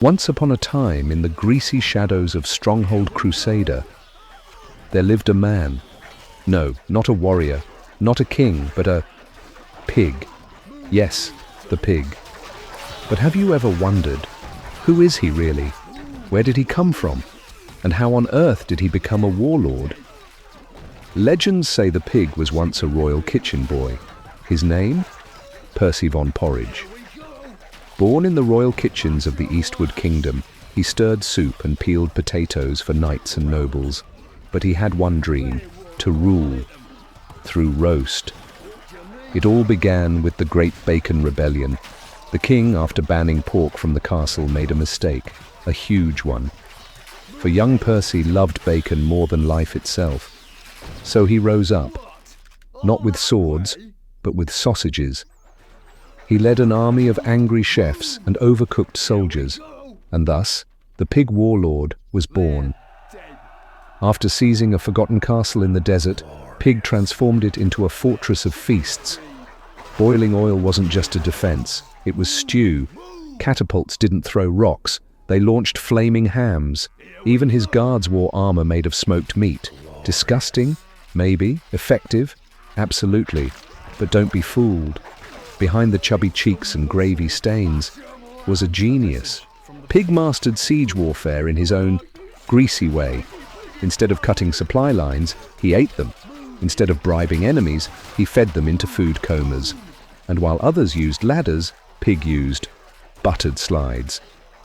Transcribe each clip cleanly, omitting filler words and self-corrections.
Once upon a time, in the greasy shadows of Stronghold Crusader, there lived a man. No, not a warrior, not a king, but a pig. Yes, the pig. But have you ever wondered, who is he really? Where did he come from? And how on earth did he become a warlord? Legends say the pig was once a royal kitchen boy. His name? Percy von Porridge. Born in the royal kitchens of the Eastward Kingdom, he stirred soup and peeled potatoes for knights and nobles. But he had one dream: to rule, through roast. It all began with the Great Bacon Rebellion. The king, after banning pork from the castle, made a mistake, a huge one. For young Percy loved bacon more than life itself. So he rose up, not with swords, but with sausages. He led an army of angry chefs and overcooked soldiers, and thus the pig warlord was born. After seizing a forgotten castle in the desert, Pig transformed it into a fortress of feasts. Boiling oil wasn't just a defense, it was stew. Catapults didn't throw rocks, they launched flaming hams. Even his guards wore armor made of smoked meat. Disgusting? Maybe. Effective? Absolutely. But don't be fooled. Behind the chubby cheeks and gravy stains was a genius. Pig mastered siege warfare in his own greasy way. Instead of cutting supply lines, he ate them. Instead of bribing enemies, he fed them into food comas. And while others used ladders, Pig used buttered slides.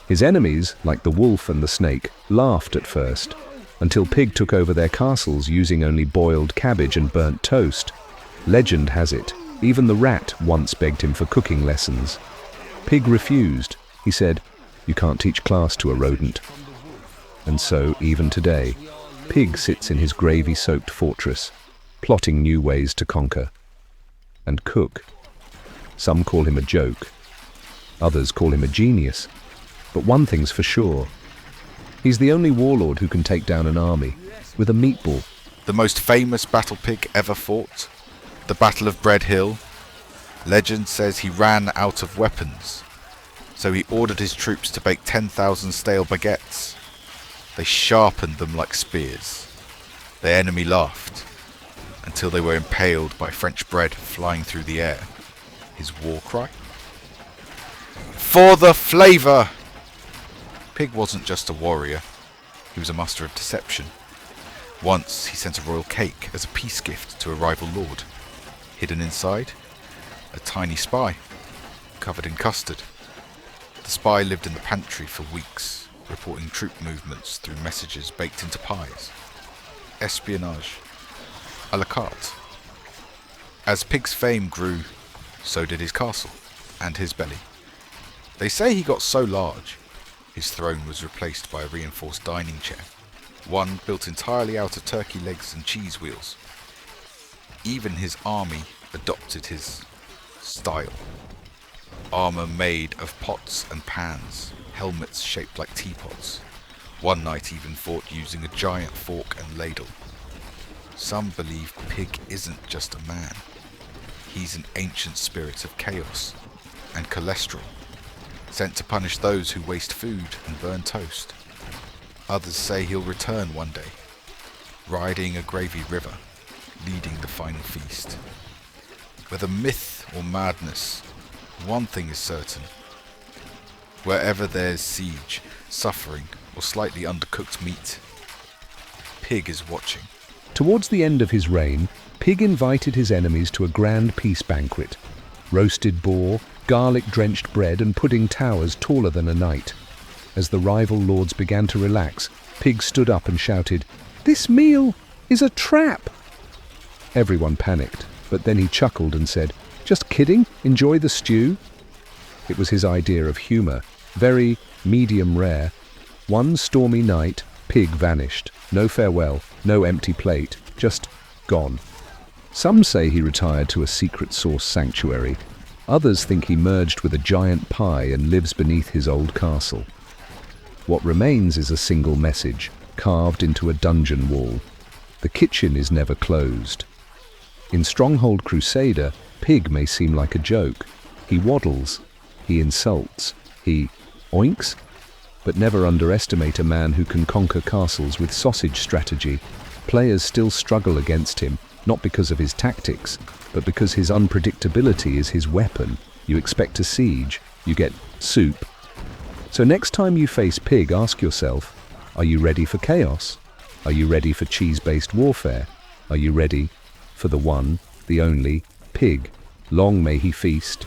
His enemies, like the wolf and the snake, laughed at first, until Pig took over their castles using only boiled cabbage and burnt toast. Legend has it, even the rat once begged him for cooking lessons. Pig refused. He said, "You can't teach class to a rodent." And so, even today, Pig sits in his gravy-soaked fortress, plotting new ways to conquer and cook. Some call him a joke. Others call him a genius. But one thing's for sure. He's the only warlord who can take down an army with a meatball. The most famous battle Pig ever fought, the Battle of Bread Hill. Legend says he ran out of weapons, so he ordered his troops to bake 10,000 stale baguettes. They sharpened them like spears. The enemy laughed, until they were impaled by French bread flying through the air. His war cry? For the flavour! Pig wasn't just a warrior, he was a master of deception. Once he sent a royal cake as a peace gift to a rival lord. Hidden inside, a tiny spy, covered in custard. The spy lived in the pantry for weeks, reporting troop movements through messages baked into pies. Espionage, à la carte. As Pig's fame grew, so did his castle, and his belly. They say he got so large, his throne was replaced by a reinforced dining chair, one built entirely out of turkey legs and cheese wheels. Even his army adopted his style. Armour made of pots and pans, helmets shaped like teapots. One knight even fought using a giant fork and ladle. Some believe Pig isn't just a man. He's an ancient spirit of chaos and cholesterol, sent to punish those who waste food and burn toast. Others say he'll return one day, riding a gravy river, leading the final feast. Whether myth or madness, one thing is certain. Wherever there's siege, suffering, or slightly undercooked meat, Pig is watching. Towards the end of his reign, Pig invited his enemies to a grand peace banquet. Roasted boar, garlic-drenched bread and pudding towers taller than a knight. As the rival lords began to relax, Pig stood up and shouted, "This meal is a trap!" Everyone panicked, but then he chuckled and said, "Just kidding, enjoy the stew." It was his idea of humour, very medium rare. One stormy night, Pig vanished. No farewell, no empty plate, just gone. Some say he retired to a secret source sanctuary. Others think he merged with a giant pie and lives beneath his old castle. What remains is a single message, carved into a dungeon wall. The kitchen is never closed. In Stronghold Crusader, Pig may seem like a joke. He waddles, he insults, he oinks, But never underestimate a man who can conquer castles with sausage strategy. Players still struggle against him, not because of his tactics, but because his unpredictability is his weapon. You expect a siege, you get soup. So next time you face Pig, ask yourself, are you ready for chaos? Are you ready for cheese-based warfare? Are you ready for the one, the only, Pig? Long may he feast.